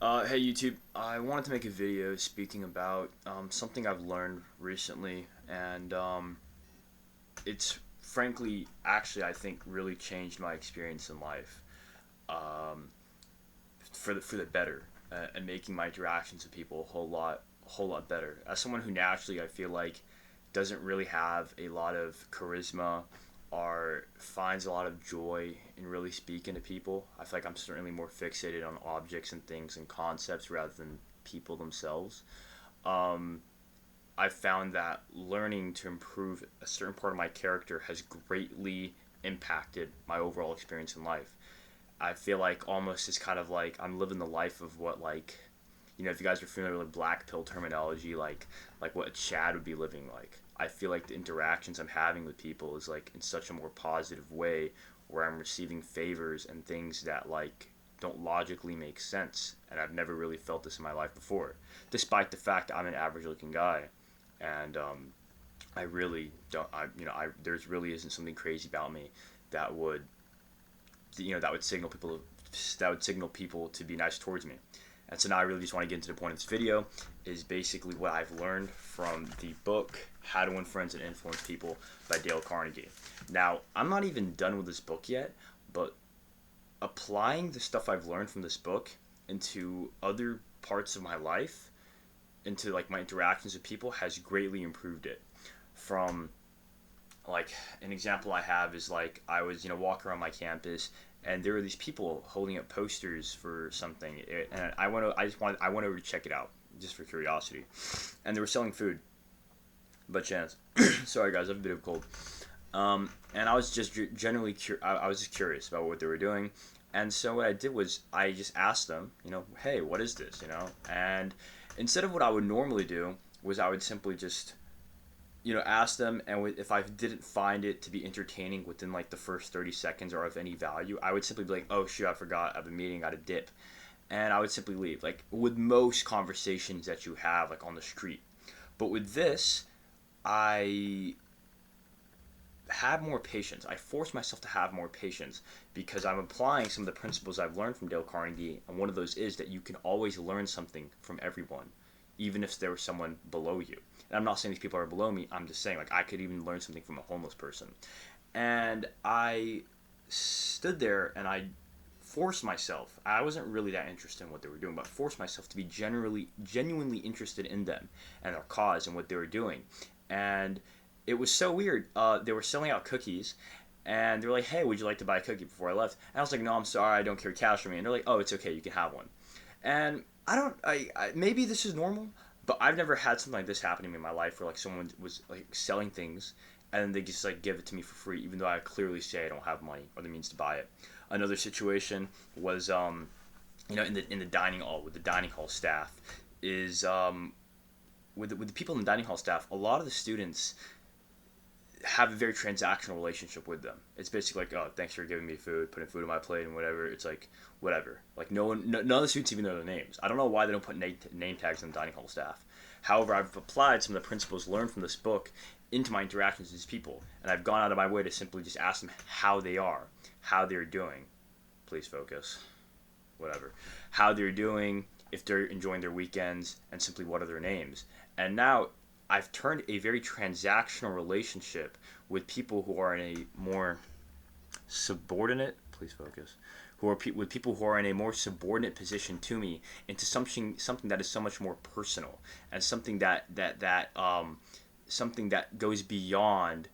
Hey YouTube, I wanted to make a video speaking about something I've learned recently, and it's frankly, actually, I think really changed my experience in life um, for the better, and making my interactions with people a whole lot better. As someone who naturally I feel like doesn't really have a lot of charisma or finds a lot of joy in really speaking to people. I feel like I'm certainly more fixated on objects and things and concepts rather than people themselves. Um, I've found that learning to improve a certain part of my character has greatly impacted my overall experience in life. I feel like almost it's kind of like I'm living the life of what if you guys are familiar with black pill terminology, like what Chad would be living like. I feel like the interactions I'm having with people is like in such a more positive way, where I'm receiving favors and things that don't logically make sense, and I've never really felt this in my life before, despite the fact I'm an average looking guy, and I really don't. I there's really isn't something crazy about me that would that would signal people to be nice towards me. And so now I really just want to get into the point of this video is basically what I've learned from the book How to Win Friends and Influence People by Dale Carnegie. Now, I'm not even done with this book yet, but applying the stuff I've learned from this book into other parts of my life, into like my interactions with people, has greatly improved it. From like an example I have is like I was walking around my campus, and there were these people holding up posters for something, and I went over to check it out just for curiosity, and they were selling food. But chance, sorry guys, I have a bit of a cold. And I was just generally I was just curious about what they were doing, and so what I did was I just asked them, hey, what is this, and instead of what I would normally do was I would simply just ask them, and if I didn't find it to be entertaining within like the first 30 seconds or of any value, I would simply be like, oh shoot, I forgot, I have a meeting, I got a dip, and I would simply leave, like with most conversations that you have like on the street. But with this, I have more patience. I force myself to have more patience because I'm applying some of the principles I've learned from Dale Carnegie, and one of those is that you can always learn something from everyone, even if there was someone below you. And I'm not saying these people are below me. I'm just saying like I could even learn something from a homeless person. And I stood there and I forced myself. I wasn't really that interested in what they were doing, but forced myself to be genuinely interested in them and their cause and what they were doing. And it was so weird. They were selling out cookies, and they were like, "Hey, would you like to buy a cookie before I left?" And I was like, "No, I'm sorry, I don't carry cash for me." And they're like, "Oh, it's okay, you can have one." And I don't. Maybe this is normal, but I've never had something like this happen to me in my life, where like someone was like selling things, and then they just like give it to me for free, even though I clearly say I don't have money or the means to buy it. Another situation was in the dining hall with the dining hall staff is with the people in the dining hall staff. A lot of the students have a very transactional relationship with them. It's basically like, oh, thanks for giving me food, putting food on my plate, and whatever. It's like, whatever. Like, none of the students even know their names. I don't know why they don't put name tags on the dining hall staff. However, I've applied some of the principles learned from this book into my interactions with these people, and I've gone out of my way to simply just ask them how they are, how they're doing. Please focus. Whatever. How they're doing, if they're enjoying their weekends, and simply what are their names. And now I've turned a very transactional relationship with people who are in a more subordinate, please focus, with people who are in a more subordinate position to me, into something that is so much more personal, and something that goes beyond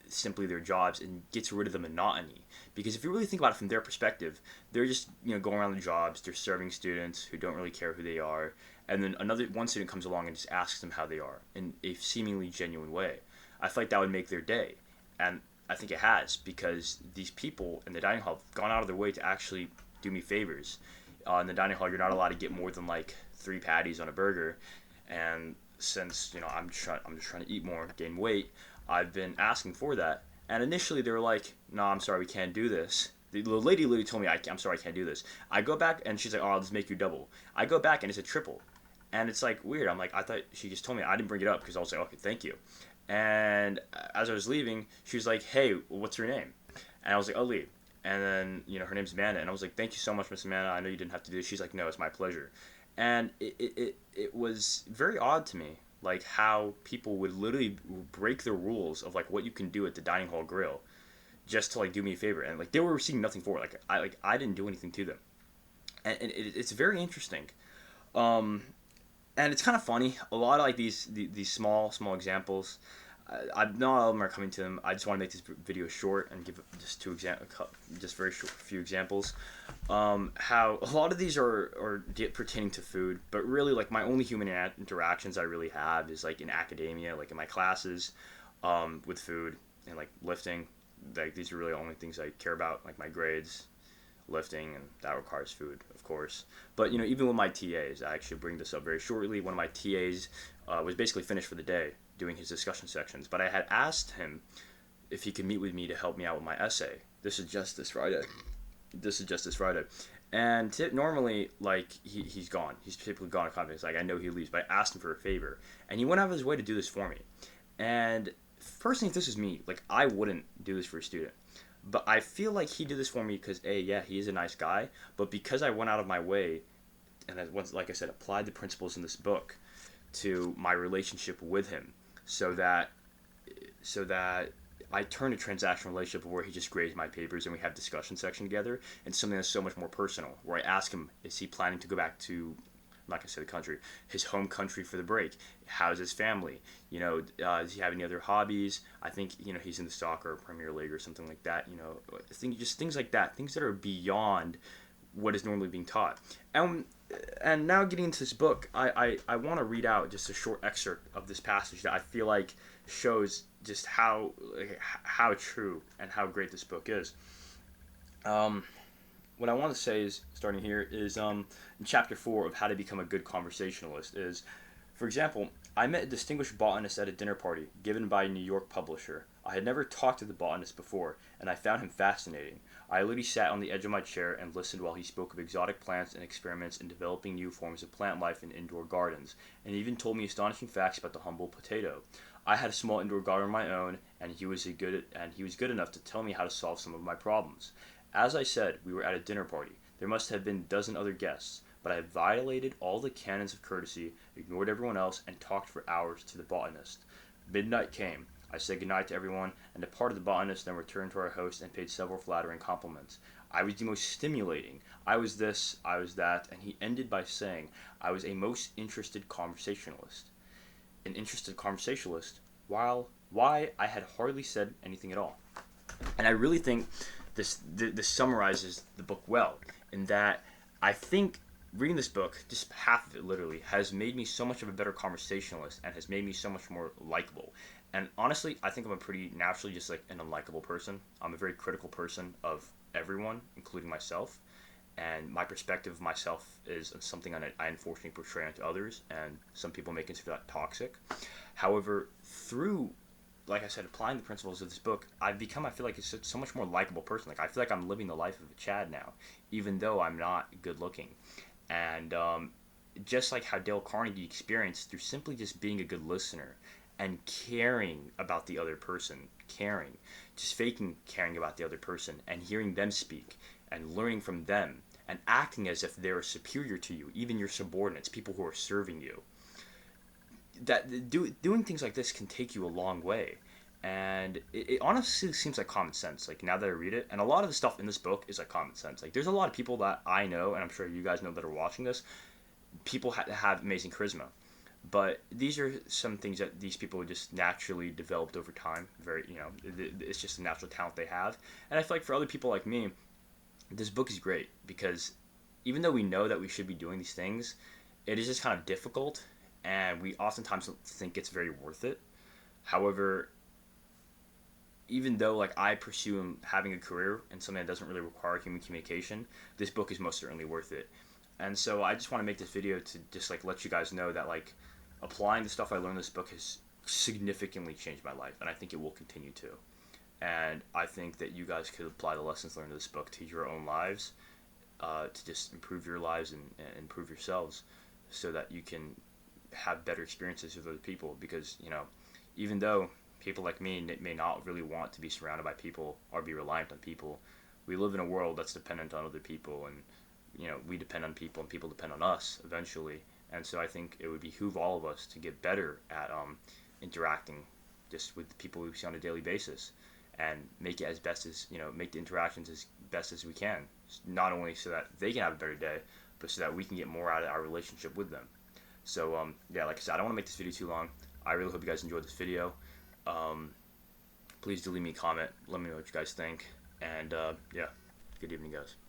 simply their jobs and gets rid of the monotony. Because if you really think about it from their perspective, they're just going around the jobs, they're serving students who don't really care who they are, and then one student comes along and just asks them how they are in a seemingly genuine way. I feel like that would make their day, and I think it has, because these people in the dining hall have gone out of their way to actually do me favors. In the dining hall, you're not allowed to get more than like 3 patties on a burger, and since I'm just trying to eat more, gain weight, I've been asking for that. And initially they were like, "No, I'm sorry, we can't do this." The lady literally told me, I'm sorry, I can't do this. I go back and she's like, "Oh, I'll just make you double." I go back and it's a triple. And it's like weird. I'm like, I thought she just told me. I didn't bring it up because I was like, okay, thank you. And as I was leaving, she was like, "Hey, what's your name?" And I was like, "Ali." And then, her name's Amanda, and I was like, thank you so much, Miss Amanda. I know you didn't have to do this. She's like, no, it's my pleasure. And it was very odd to me, like how people would literally break the rules of like what you can do at the dining hall grill just to like do me a favor, and like they were receiving nothing for it. I didn't do anything to them, and it's very interesting. Um, and it's kind of funny. A lot of like these small examples. Not all of them are coming to them. I just want to make this video short and give just just very short few examples. How a lot of these are pertaining to food, but really like my only human interactions I really have is like in academia, like in my classes, with food and like lifting. Like these are really the only things I care about, like my grades, lifting, and that requires food, of course. But even with my TAs, I actually bring this up very shortly. One of my TAs was basically finished for the day doing his discussion sections, but I had asked him if he could meet with me to help me out with my essay. This is just this Friday. And normally, like, he's gone. He's typically gone to conference. Like, I know he leaves, but I asked him for a favor, and he went out of his way to do this for me. And personally, if this is me, like, I wouldn't do this for a student. But I feel like he did this for me because, yeah, he is a nice guy, but because I went out of my way, and like I said, applied the principles in this book to my relationship with him, so that I turn a transactional relationship where he just grades my papers and we have discussion section together, and something that's so much more personal, where I ask him, is he planning to go back to, I'm not going to say the country, his home country for the break? How's his family? Does he have any other hobbies? I think, he's in the soccer or Premier League or something like that. Just things like that, things that are beyond what is normally being taught. And now getting into this book, I want to read out just a short excerpt of this passage that I feel like shows just how true and how great this book is. What I want to say is, starting here, is in chapter 4 of How to Become a Good Conversationalist is, for example, I met a distinguished botanist at a dinner party given by a New York publisher. I had never talked to the botanist before, and I found him fascinating. I literally sat on the edge of my chair and listened while he spoke of exotic plants and experiments in developing new forms of plant life in indoor gardens, and he even told me astonishing facts about the humble potato. I had a small indoor garden of my own, and he was good enough to tell me how to solve some of my problems. As I said, we were at a dinner party. There must have been a dozen other guests, but I violated all the canons of courtesy, ignored everyone else, and talked for hours to the botanist. Midnight came. I said goodnight to everyone and departed the botanist, then returned to our host and paid several flattering compliments. I was the most stimulating. I was this, I was that, and he ended by saying I was a most interested conversationalist. An interested conversationalist, why I had hardly said anything at all. And I really think this summarizes the book well, in that I think reading this book, just half of it literally, has made me so much of a better conversationalist and has made me so much more likable. And honestly, I think I'm a pretty naturally just like an unlikable person. I'm a very critical person of everyone, including myself. And my perspective of myself is something I unfortunately portray onto others, and some people may consider that toxic. However, through, like I said, applying the principles of this book, I've become, I feel like, it's so much more likable person. Like, I feel like I'm living the life of a Chad now, even though I'm not good looking. And just like how Dale Carnegie experienced through simply just being a good listener and caring about the other person, just faking caring about the other person and hearing them speak and learning from them and acting as if they're superior to you, even your subordinates, people who are serving you. Doing things like this can take you a long way. And it honestly seems like common sense, like now that I read it. And a lot of the stuff in this book is like common sense. Like there's a lot of people that I know, and I'm sure you guys know that are watching this, people have amazing charisma. But these are some things that these people just naturally developed over time. It's just a natural talent they have. And I feel like for other people like me, this book is great because even though we know that we should be doing these things, it is just kind of difficult, and we oftentimes don't think it's very worth it. However, even though like I pursue having a career in something that doesn't really require human communication, this book is most certainly worth it. And so I just want to make this video to just like let you guys know that like applying the stuff I learned in this book has significantly changed my life, and I think it will continue to. And I think that you guys could apply the lessons learned in this book to your own lives, to just improve your lives and improve yourselves, so that you can have better experiences with other people. Because even though people like me may not really want to be surrounded by people or be reliant on people, we live in a world that's dependent on other people, and we depend on people, and people depend on us eventually. And so I think it would behoove all of us to get better at interacting just with the people we see on a daily basis, and make it as best as make the interactions as best as we can. Not only so that they can have a better day, but so that we can get more out of our relationship with them. So yeah, like I said, I don't want to make this video too long. I really hope you guys enjoyed this video. Please do leave me a comment. Let me know what you guys think. And yeah, good evening, guys.